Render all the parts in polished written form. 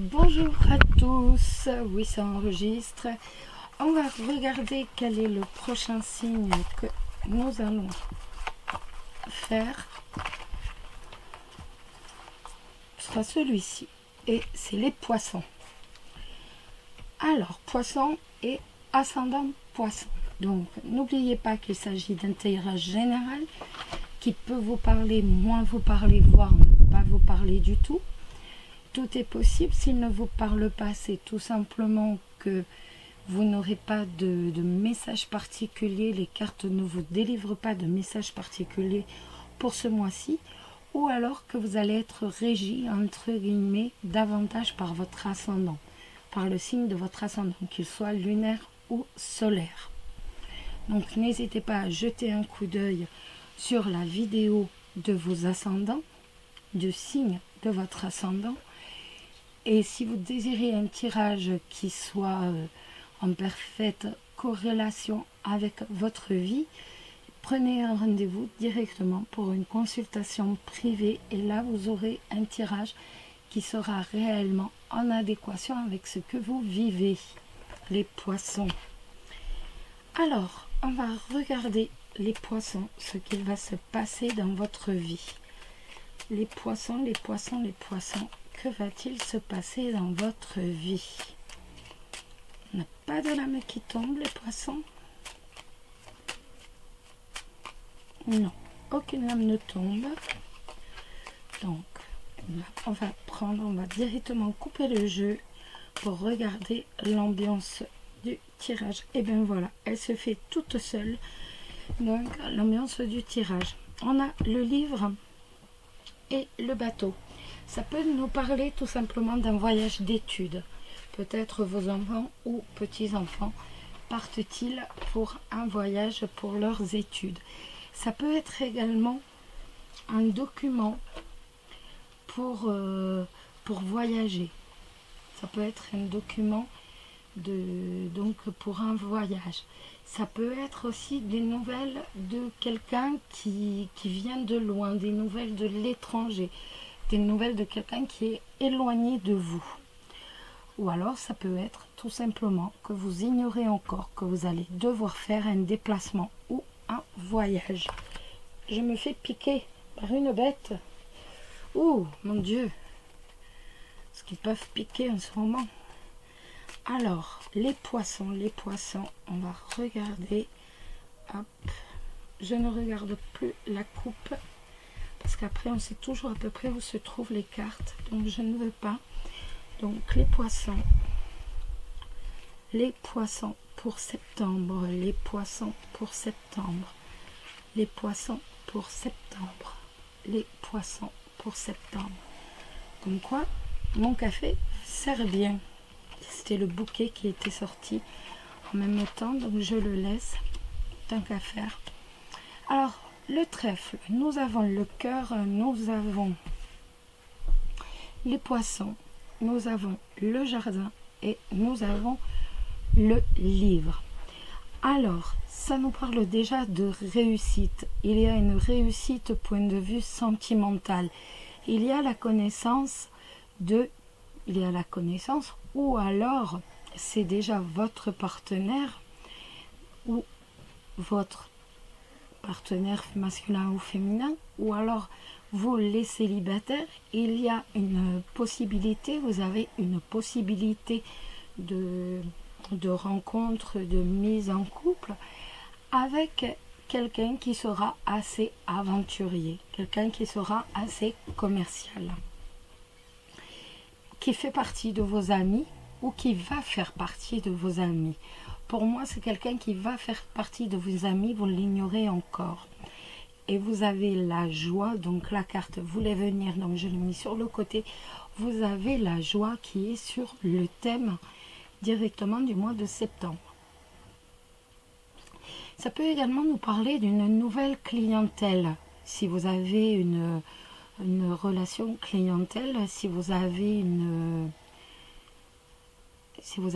Bonjour à tous, oui ça enregistre. On va regarder quel est le prochain signe que nous allons faire. Ce sera celui-ci et c'est les poissons. Alors poisson et ascendant poisson. Donc n'oubliez pas qu'il s'agit d'un tirage général qui peut vous parler, moins vous parler, voire ne pas vous parler du tout. Tout est possible. S'il ne vous parle pas, c'est tout simplement que vous n'aurez pas de message particulier. Les cartes ne vous délivrent pas de message particulier pour ce mois-ci. Ou alors que vous allez être régi, entre guillemets, davantage par votre ascendant. Par le signe de votre ascendant, qu'il soit lunaire ou solaire. Donc n'hésitez pas à jeter un coup d'œil sur la vidéo de vos ascendants, du signe de votre ascendant. Et si vous désirez un tirage qui soit en parfaite corrélation avec votre vie, prenez un rendez-vous directement pour une consultation privée et là vous aurez un tirage qui sera réellement en adéquation avec ce que vous vivez, les poissons. Alors, on va regarder les poissons, ce qu'il va se passer dans votre vie. Les poissons, les poissons, les poissons. Que va-t-il se passer dans votre vie? On n'a pas de lame qui tombe, les poissons? Non, aucune lame ne tombe. Donc, on va directement couper le jeu pour regarder l'ambiance du tirage. Et bien voilà, elle se fait toute seule. Donc, l'ambiance du tirage. On a le livre et le bateau. Ça peut nous parler tout simplement d'un voyage d'études. Peut-être vos enfants ou petits-enfants partent-ils pour un voyage pour leurs études. Ça peut être également un document pour voyager. Ça peut être un document donc pour un voyage. Ça peut être aussi des nouvelles de quelqu'un qui vient de loin, des nouvelles de l'étranger. Des nouvelles de quelqu'un qui est éloigné de vous. Ou alors ça peut être tout simplement que vous ignorez encore que vous allez devoir faire un déplacement ou un voyage. Je me fais piquer par une bête. Ouh, mon Dieu. Est-ce qu'ils peuvent piquer en ce moment? Alors, les poissons, on va regarder. Hop. Je ne regarde plus la coupe. Parce qu'après, on sait toujours à peu près où se trouvent les cartes. Donc, je ne veux pas. Donc, les poissons pour septembre. Les poissons pour septembre. Les poissons pour septembre. Les poissons pour septembre. Comme quoi, mon café sert bien. C'était le bouquet qui était sorti en même temps. Donc, je le laisse tant qu'à faire. Alors, le trèfle, nous avons le cœur, nous avons les poissons, nous avons le jardin et nous avons le livre. Alors, ça nous parle déjà de réussite. Il y a une réussite point de vue sentimental. Il y a la connaissance ou alors c'est déjà votre partenaire ou votre partenaire masculin ou féminin, ou alors vous les célibataires, il y a une possibilité, vous avez une possibilité de rencontre, de mise en couple avec quelqu'un qui sera assez aventurier, quelqu'un qui sera assez commercial, qui fait partie de vos amis ou qui va faire partie de vos amis. Pour moi, c'est quelqu'un qui va faire partie de vos amis, vous l'ignorez encore. Et vous avez la joie, donc la carte voulait venir, donc je l'ai mis sur le côté. Vous avez la joie qui est sur le thème directement du mois de septembre. Ça peut également nous parler d'une nouvelle clientèle. Si vous avez une relation clientèle, si vous avez je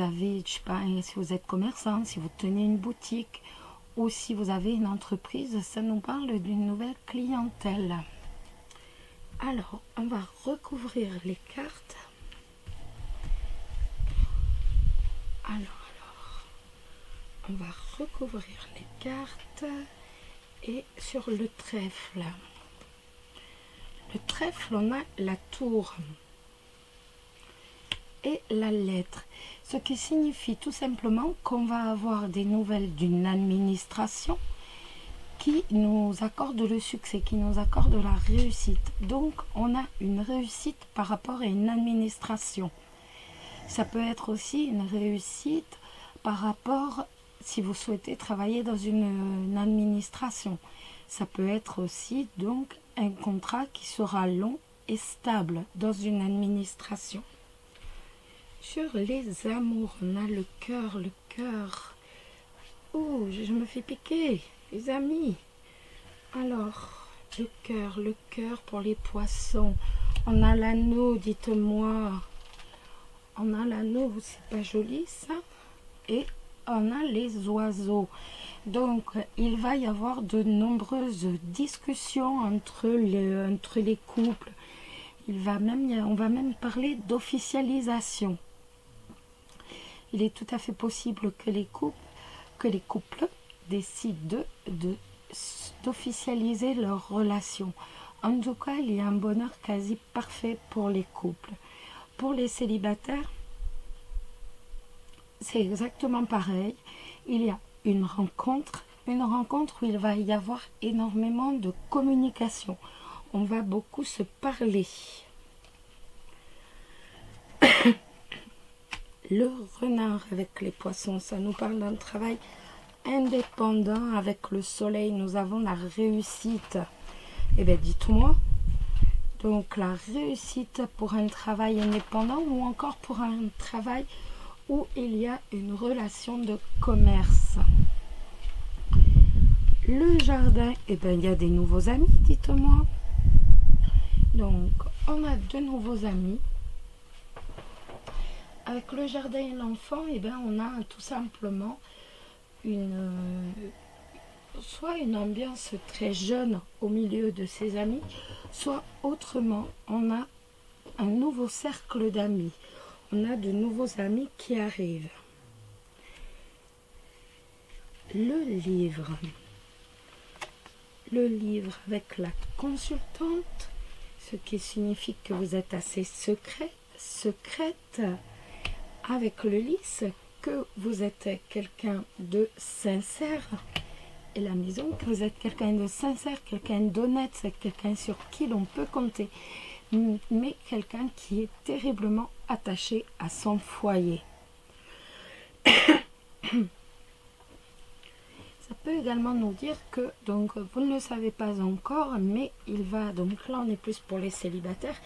sais pas, si vous êtes commerçant, si vous tenez une boutique ou si vous avez une entreprise, ça nous parle d'une nouvelle clientèle. Alors, on va recouvrir les cartes ouvrir les cartes. Et sur le trèfle. Le trèfle, on a la tour et la lettre. Ce qui signifie tout simplement qu'on va avoir des nouvelles d'une administration qui nous accorde le succès, qui nous accorde la réussite. Donc, on a une réussite par rapport à une administration. Ça peut être aussi une réussite par rapport, si vous souhaitez travailler dans une administration. Ça peut être aussi donc un contrat qui sera long et stable dans une administration. Sur les amours, on a le cœur, le cœur. Oh, je me fais piquer, les amis. Alors, le cœur pour les poissons. On a l'anneau, dites-moi. On a l'anneau, c'est pas joli ça. Et on a les oiseaux. Donc, il va y avoir de nombreuses discussions entre les couples. On va même parler d'officialisation. Il est tout à fait possible que les couples décident d'officialiser leur relation. En tout cas, il y a un bonheur quasi parfait pour les couples. Pour les célibataires, c'est exactement pareil. Il y a une rencontre où il va y avoir énormément de communication. On va beaucoup se parler. Le renard avec les poissons, ça nous parle d'un travail indépendant. Avec le soleil, nous avons la réussite. Eh bien, dites-moi, donc la réussite pour un travail indépendant ou encore pour un travail où il y a une relation de commerce. Le jardin, eh bien, il y a des nouveaux amis, dites-moi. Donc, on a de nouveaux amis. Avec le jardin et l'enfant, eh bien, on a tout simplement soit une ambiance très jeune au milieu de ses amis, soit autrement, on a un nouveau cercle d'amis. On a de nouveaux amis qui arrivent. Le livre avec la consultante, ce qui signifie que vous êtes assez secrète. Avec le lys, que vous êtes quelqu'un de sincère. Et la maison, que vous êtes quelqu'un de sincère, quelqu'un d'honnête, c'est quelqu'un sur qui l'on peut compter. Mais quelqu'un qui est terriblement attaché à son foyer. Ça peut également nous dire que, donc, vous ne le savez pas encore, mais il va, donc là on est plus pour les célibataires,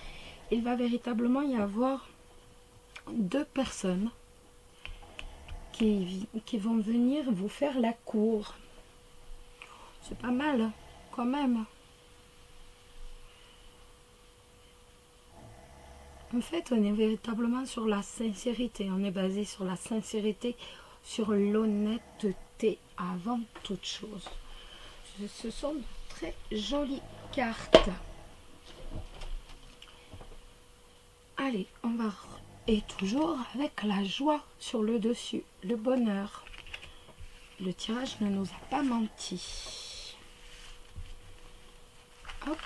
il va véritablement y avoir deux personnes qui vont venir vous faire la cour. C'est pas mal, quand même. En fait, on est véritablement sur la sincérité. On est basé sur la sincérité, sur l'honnêteté avant toute chose. Ce sont de très jolies cartes. Allez, on va... Et toujours avec la joie sur le dessus, le bonheur. Le tirage ne nous a pas menti. Hop.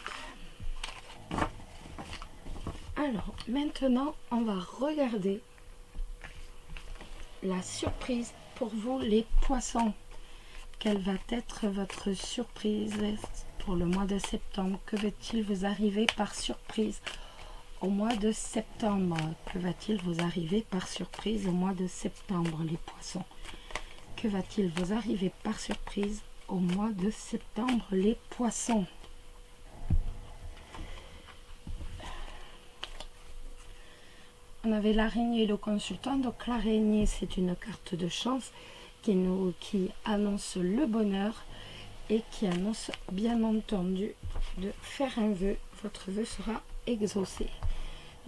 Alors, maintenant, on va regarder la surprise pour vous, les poissons. Quelle va être votre surprise pour le mois de septembre? Que va-t-il vous arriver par surprise au mois de septembre? Que va-t-il vous arriver par surprise au mois de septembre, les poissons? Que va-t-il vous arriver par surprise au mois de septembre, les poissons? On avait l'araignée et le consultant. Donc l'araignée, c'est une carte de chance qui annonce le bonheur et qui annonce bien entendu de faire un vœu. Votre vœu sera exaucé.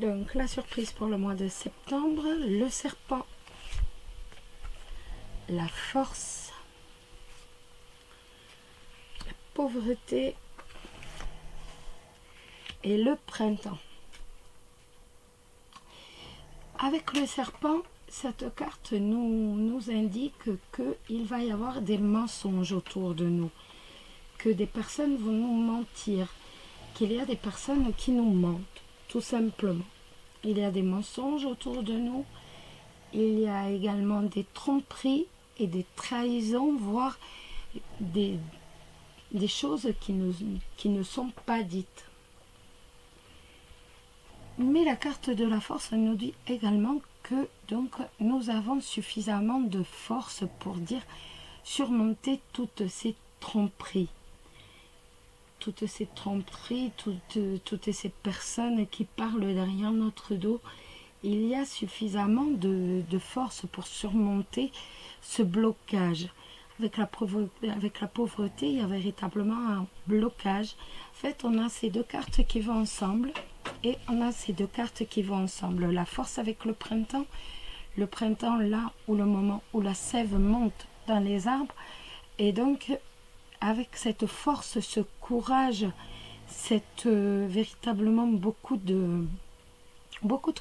Donc la surprise pour le mois de septembre, le serpent, la force, la pauvreté et le printemps. Avec le serpent, cette carte nous indique qu'il va y avoir des mensonges autour de nous, que des personnes vont nous mentir, qu'il y a des personnes qui nous mentent, tout simplement. Il y a des mensonges autour de nous, il y a également des tromperies et des trahisons, voire des choses qui ne sont pas dites. Mais la carte de la force nous dit également que donc nous avons suffisamment de force pour dire surmonter toutes ces tromperies. Toutes ces tromperies, toutes ces personnes qui parlent derrière notre dos. Il y a suffisamment de force pour surmonter ce blocage. Avec la pauvreté, il y a véritablement un blocage. En fait, on a ces deux cartes qui vont ensemble. Et on a ces deux cartes qui vont ensemble. La force avec le printemps là où le moment où la sève monte dans les arbres. Et donc, avec cette force, ce courage, véritablement beaucoup de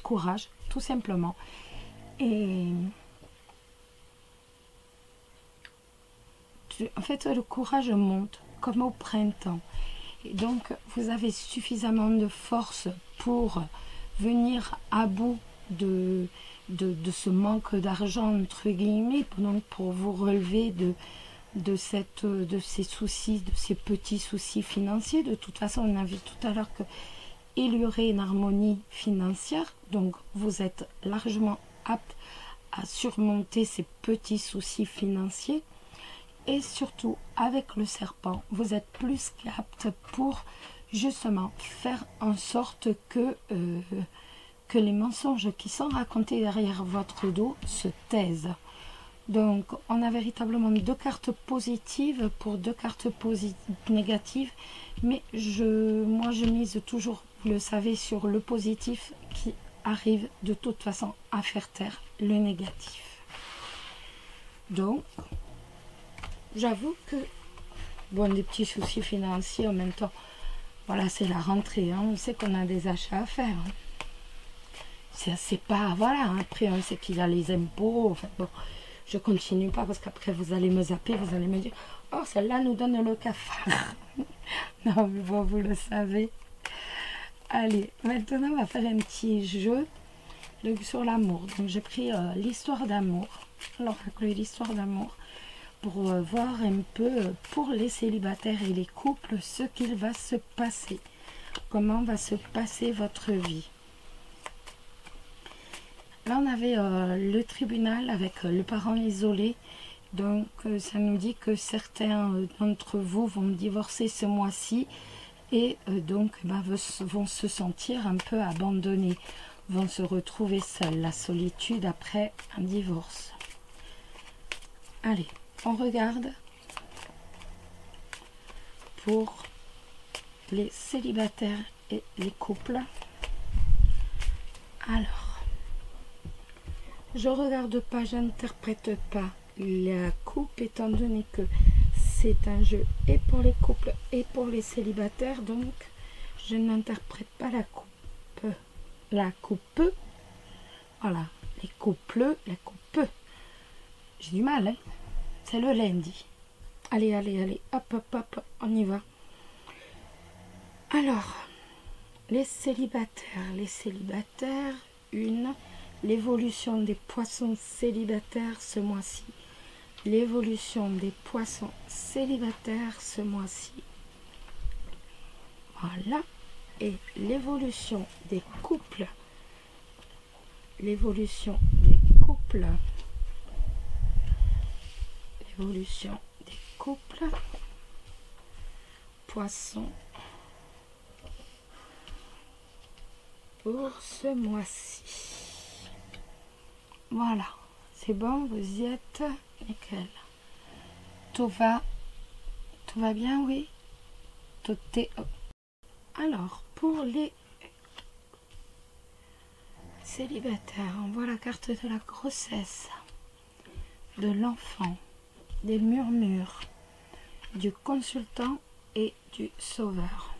courage, tout simplement. Et en fait, le courage monte comme au printemps. Et donc, vous avez suffisamment de force pour venir à bout de ce manque d'argent, entre guillemets, donc pour vous relever de ces soucis, de ces petits soucis financiers. De toute façon, on a vu tout à l'heure qu'il y aurait une harmonie financière, donc vous êtes largement apte à surmonter ces petits soucis financiers. Et surtout, avec le serpent, vous êtes plus qu'apte pour justement faire en sorte que les mensonges qui sont racontés derrière votre dos se taisent. Donc, on a véritablement deux cartes positives pour deux cartes négatives. Mais moi, je mise toujours, vous le savez, sur le positif qui arrive de toute façon à faire taire le négatif. Donc, j'avoue que, bon, des petits soucis financiers en même temps, voilà, c'est la rentrée, hein, on sait qu'on a des achats à faire. Hein. C'est pas, voilà, après on sait qu'il y a les impôts, enfin bon, je continue pas parce qu'après vous allez me zapper, vous allez me dire, oh celle-là nous donne le cafard. Non, mais bon, vous le savez. Allez, maintenant on va faire un petit jeu sur l'amour. Donc j'ai pris l'histoire d'amour, l'oracle de l'histoire d'amour, pour voir un peu pour les célibataires et les couples ce qu'il va se passer. Comment va se passer votre vie. Là, on avait le tribunal avec le parent isolé. Donc, ça nous dit que certains d'entre vous vont divorcer ce mois-ci et donc vont se sentir un peu abandonnés, vont se retrouver seuls, la solitude après un divorce. Allez, on regarde pour les célibataires et les couples. Alors, je regarde pas, j'interprète pas la coupe étant donné que c'est un jeu et pour les couples et pour les célibataires, donc je n'interprète pas la coupe. La coupe, voilà, les couples, la coupe. J'ai du mal, hein. C'est le lundi. Allez, allez, allez, hop, hop, hop, on y va. Alors, les célibataires, l'évolution des poissons célibataires ce mois-ci. L'évolution des poissons célibataires ce mois-ci. Voilà. Et l'évolution des couples. L'évolution des couples. L'évolution des couples. Poissons. Pour ce mois-ci. Voilà. C'est bon, vous y êtes. Nickel. Tout va bien, oui. Tout est... Alors, pour les célibataires, on voit la carte de la grossesse, de l'enfant, des murmures, du consultant et du sauveur.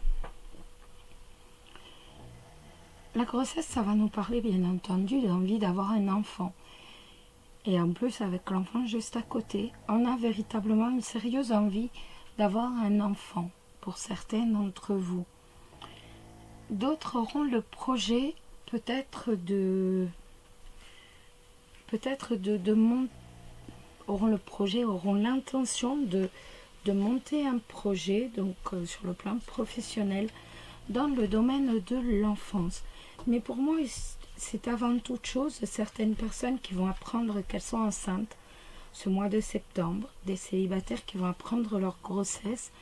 La grossesse, ça va nous parler, bien entendu, de l'envie d'avoir un enfant. Et en plus, avec l'enfant juste à côté, on a véritablement une sérieuse envie d'avoir un enfant, pour certains d'entre vous. D'autres auront le projet auront l'intention de monter un projet, donc sur le plan professionnel, dans le domaine de l'enfance. Mais pour moi, c'est avant toute chose certaines personnes qui vont apprendre qu'elles sont enceintes ce mois de septembre, des célibataires qui vont apprendre leur grossesse,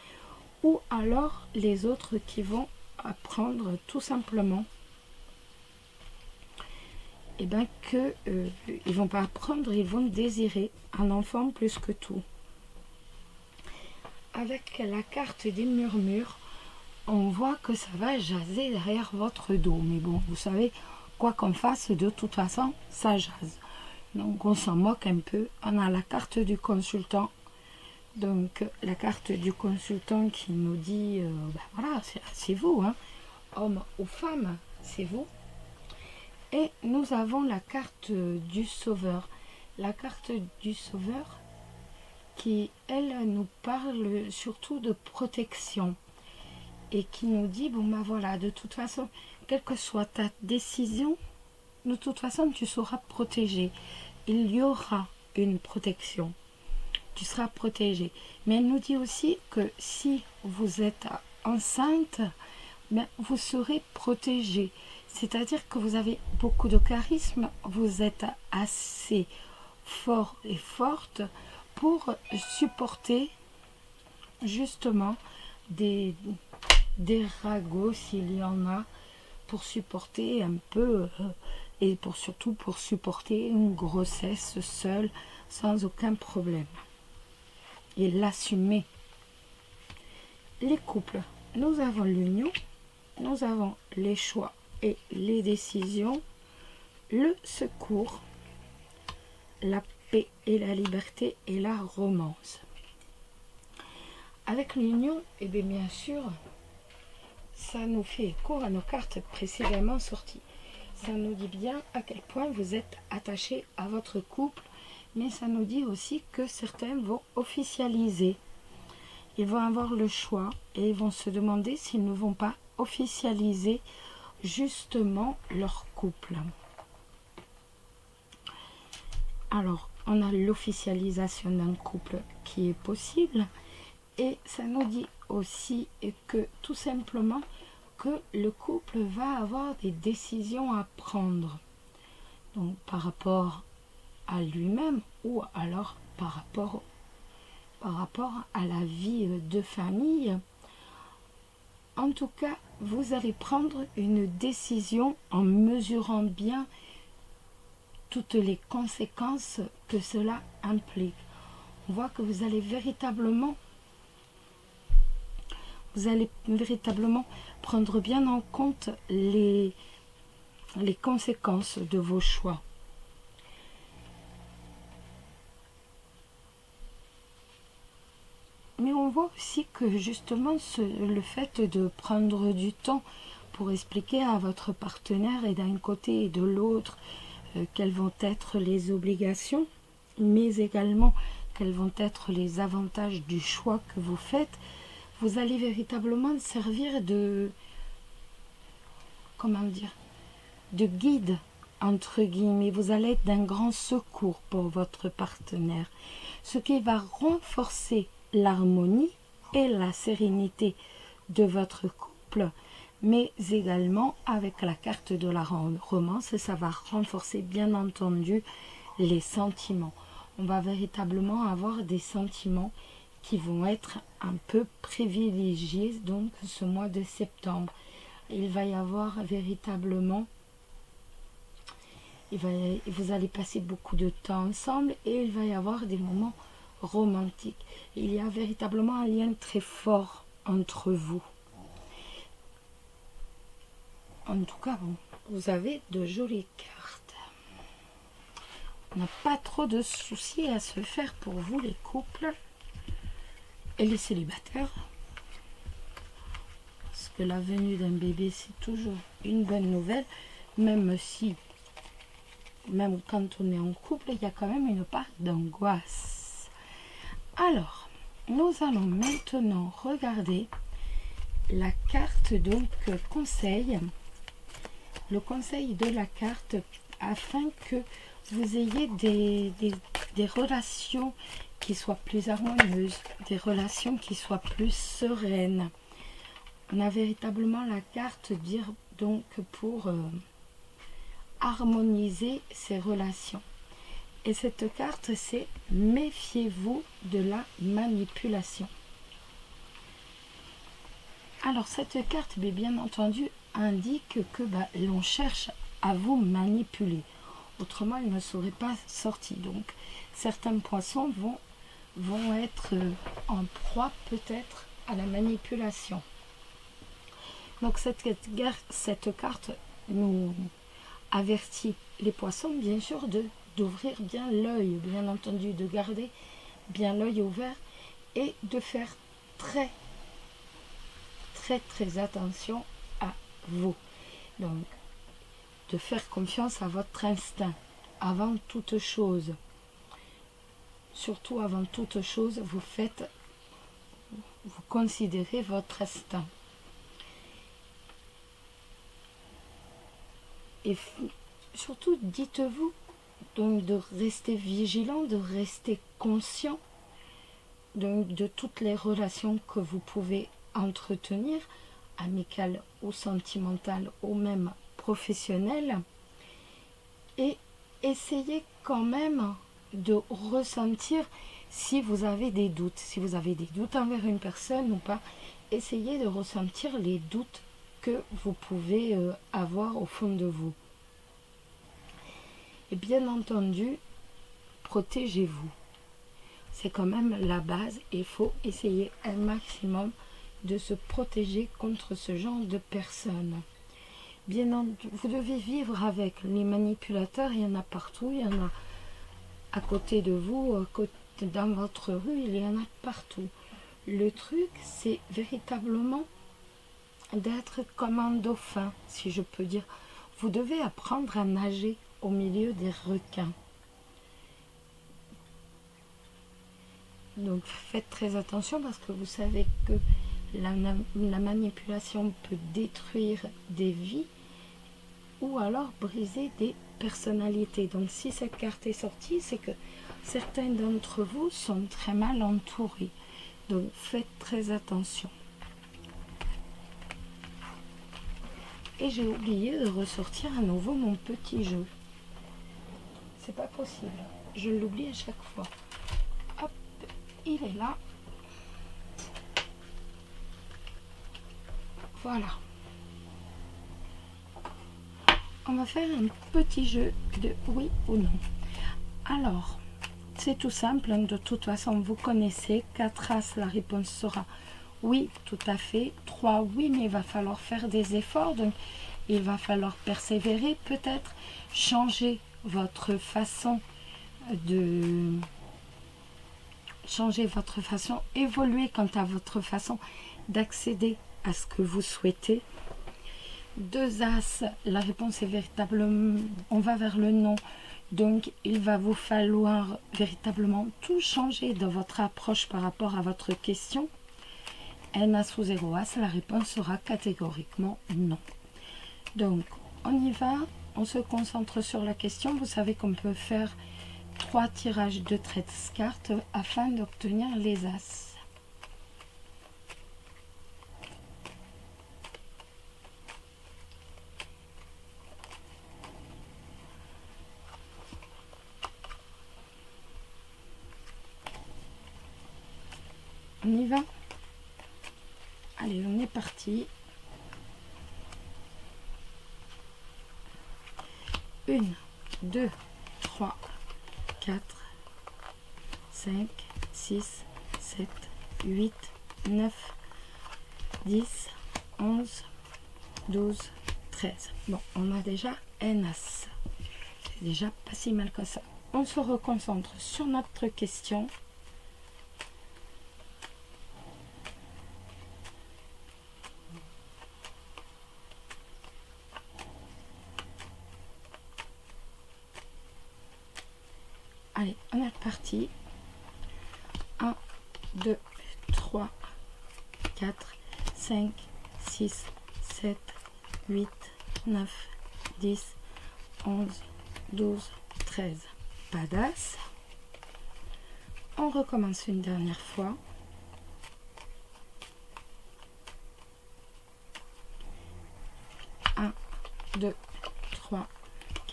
ou alors les autres qui vont apprendre tout simplement ils vont pas apprendre, ils vont désirer un enfant plus que tout. Avec la carte des murmures, on voit que ça va jaser derrière votre dos. Mais bon, vous savez, quoi qu'on fasse, de toute façon, ça jase. Donc on s'en moque un peu. On a la carte du consultant. Donc la carte du consultant qui nous dit, voilà, c'est vous, hein, homme ou femme, c'est vous. Et nous avons la carte du sauveur. La carte du sauveur qui, elle, nous parle surtout de protection. Et qui nous dit, bon ben voilà, de toute façon, quelle que soit ta décision, de toute façon, tu seras protégé. Il y aura une protection. Tu seras protégé. Mais elle nous dit aussi que si vous êtes enceinte, ben, vous serez protégé. C'est-à-dire que vous avez beaucoup de charisme, vous êtes assez fort et forte pour supporter justement des ragots s'il y en a, pour supporter un peu et surtout pour supporter une grossesse seule sans aucun problème et l'assumer. Les couples, nous avons l'union, nous avons les choix et les décisions, le secours, la paix et la liberté et la romance. Avec l'union, et bien sûr, ça nous fait écho à nos cartes précédemment sorties. Ça nous dit bien à quel point vous êtes attachés à votre couple, mais ça nous dit aussi que certains vont officialiser. Ils vont avoir le choix et ils vont se demander s'ils ne vont pas officialiser justement leur couple. Alors, on a l'officialisation d'un couple qui est possible et ça nous dit aussi que tout simplement que le couple va avoir des décisions à prendre. Donc par rapport à lui-même ou alors par rapport à la vie de famille. En tout cas, vous allez prendre une décision en mesurant bien toutes les conséquences que cela implique. On voit que vous allez véritablement prendre bien en compte les conséquences de vos choix. Mais on voit aussi que justement le fait de prendre du temps pour expliquer à votre partenaire et d'un côté et de l'autre quelles vont être les obligations, mais également quels vont être les avantages du choix que vous faites, vous allez véritablement servir de guide, entre guillemets. Vous allez être d'un grand secours pour votre partenaire, ce qui va renforcer l'harmonie et la sérénité de votre couple, mais également avec la carte de la romance, ça va renforcer bien entendu les sentiments. On va véritablement avoir des sentiments qui vont être un peu privilégiés donc ce mois de septembre. Il va y avoir véritablement, vous allez passer beaucoup de temps ensemble et il va y avoir des moments romantiques. Il y a véritablement un lien très fort entre vous. En tout cas, bon, vous avez de jolies cartes. On n'a pas trop de soucis à se faire pour vous les couples et les célibataires. Parce que la venue d'un bébé, c'est toujours une bonne nouvelle, même si même quand on est en couple, il y a quand même une part d'angoisse. Alors, nous allons maintenant regarder la carte donc conseil, le conseil de la carte afin que vous ayez des relations qui soient plus harmonieuses, des relations qui soient plus sereines. On a véritablement la carte dire donc pour harmoniser ces relations. Et cette carte, c'est méfiez-vous de la manipulation. Alors cette carte, bien entendu, indique que l'on cherche à vous manipuler. Autrement, elle ne serait pas sortie. Donc certains poissons vont être en proie peut-être à la manipulation. Donc cette carte nous avertit les poissons, bien sûr, d'ouvrir bien l'œil, bien entendu, de garder bien l'œil ouvert et de faire très attention à vous. Donc, de faire confiance à votre instinct avant toute chose. Surtout avant toute chose, vous considérez votre instinct. Et surtout, dites-vous donc de rester vigilant, de rester conscient donc, de toutes les relations que vous pouvez entretenir, amicales ou sentimentales ou même professionnelles, et essayez quand même de ressentir si vous avez des doutes. Si vous avez des doutes envers une personne ou pas, essayez de ressentir les doutes que vous pouvez avoir au fond de vous. Et bien entendu, protégez-vous. C'est quand même la base. Il faut essayer un maximum de se protéger contre ce genre de personnes. Bien entendu, vous devez vivre avec les manipulateurs. Il y en a partout. Il y en a à côté de vous, dans votre rue, il y en a partout. Le truc, c'est véritablement d'être comme un dauphin, si je peux dire. Vous devez apprendre à nager au milieu des requins. Donc faites très attention parce que vous savez que la manipulation peut détruire des vies ou alors briser des personnalités. Donc si cette carte est sortie, c'est que certains d'entre vous sont très mal entourés. Donc faites très attention. Et j'ai oublié de ressortir à nouveau mon petit jeu. C'est pas possible. Je l'oublie à chaque fois. Hop, il est là. Voilà. On va faire un petit jeu de oui ou non. Alors, c'est tout simple. De toute façon, vous connaissez. 4 as, la réponse sera oui, tout à fait. 3, oui, mais il va falloir faire des efforts. Donc, il va falloir persévérer, peut-être changer votre façon évoluer quant à votre façon d'accéder à ce que vous souhaitez. 2 as, la réponse est véritablement, on va vers le non. Donc, il va vous falloir véritablement tout changer dans votre approche par rapport à votre question. Un as ou 0 as, la réponse sera catégoriquement non. Donc, on y va, on se concentre sur la question. Vous savez qu'on peut faire 3 tirages de 13 cartes afin d'obtenir les as. On y va? Allez, on est parti. 1, 2, 3, 4, 5, 6, 7, 8, 9, 10, 11, 12, 13. Bon, on a déjà un as. C'est déjà pas si mal que ça. On se reconcentre sur notre question. Allez, on est reparti. 1, 2, 3, 4, 5, 6, 7, 8, 9, 10, 11, 12, 13. Badass. On recommence une dernière fois. 1, 2, 3,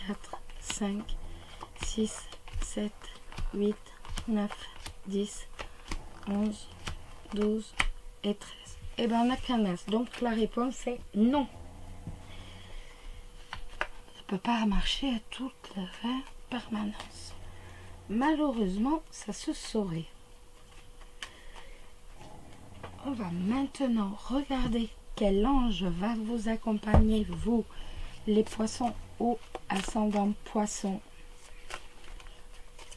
4, 5, 6, 7, 8, 9, 10, 11, 12 et 13. Et bien on a qu'un as. Donc la réponse est non. Ça ne peut pas marcher à toute la permanence. Malheureusement, ça se saurait. On va maintenant regarder quel ange va vous accompagner, vous, les poissons ou ascendant poisson,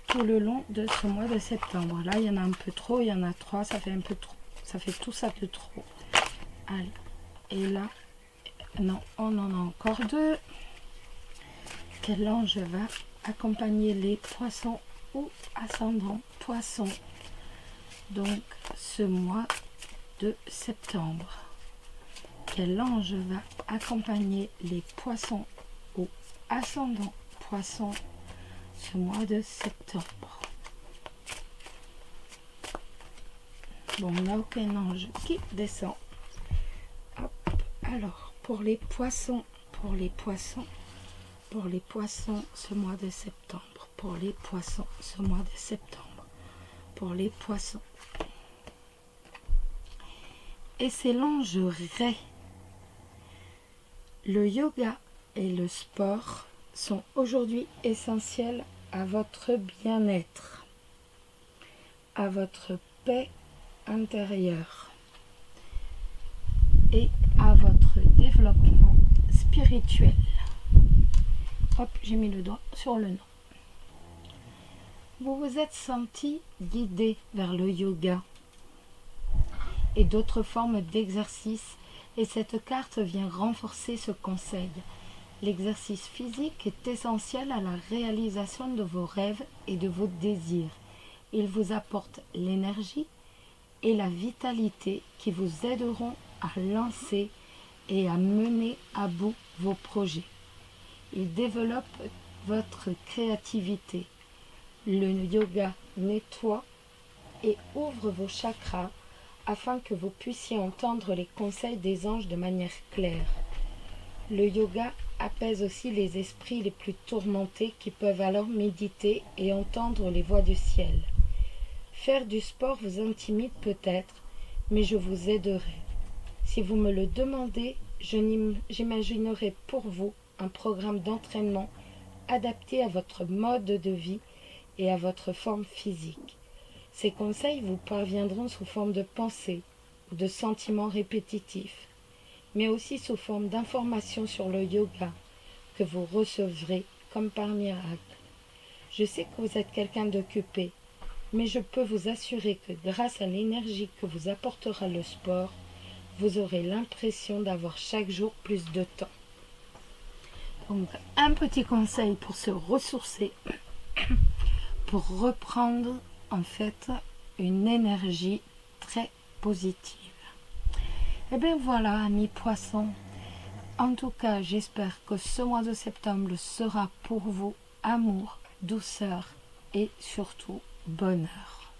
tout le long de ce mois de septembre. Là, il y en a un peu trop, il y en a 3, ça fait un peu trop. Ça fait tout ça de trop. Allez, et là, non, on en a encore 2. Quel ange va accompagner les poissons ou ascendant poisson, donc ce mois de septembre? Quel ange va accompagner les poissons ou ascendant poisson ce mois de septembre? Bon, on n'a aucun ange qui descend. Hop. Alors, pour les poissons, ce mois de septembre. Pour les poissons, ce mois de septembre. Pour les poissons. Et c'est l'ange Ré. Le yoga et le sport sont aujourd'hui essentiels à votre bien-être, à votre paix intérieure et à votre développement spirituel. Hop, j'ai mis le doigt sur le nom. Vous vous êtes senti guidé vers le yoga et d'autres formes d'exercice, et cette carte vient renforcer ce conseil. L'exercice physique est essentiel à la réalisation de vos rêves et de vos désirs. Il vous apporte l'énergie et la vitalité qui vous aideront à lancer et à mener à bout vos projets. Il développe votre créativité. Le yoga nettoie et ouvre vos chakras afin que vous puissiez entendre les conseils des anges de manière claire. Le yoga apaise aussi les esprits les plus tourmentés qui peuvent alors méditer et entendre les voix du ciel. Faire du sport vous intimide peut-être, mais je vous aiderai. Si vous me le demandez, j'imaginerai pour vous un programme d'entraînement adapté à votre mode de vie et à votre forme physique. Ces conseils vous parviendront sous forme de pensées ou de sentiments répétitifs, mais aussi sous forme d'informations sur le yoga que vous recevrez comme par miracle. Je sais que vous êtes quelqu'un d'occupé, mais je peux vous assurer que grâce à l'énergie que vous apportera le sport, vous aurez l'impression d'avoir chaque jour plus de temps. Donc, un petit conseil pour se ressourcer, pour reprendre en fait une énergie très positive. Et bien voilà, amis poissons. En tout cas, j'espère que ce mois de septembre sera pour vous amour, douceur et surtout bonheur.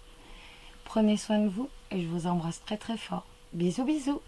Prenez soin de vous et je vous embrasse très très fort. Bisous bisous.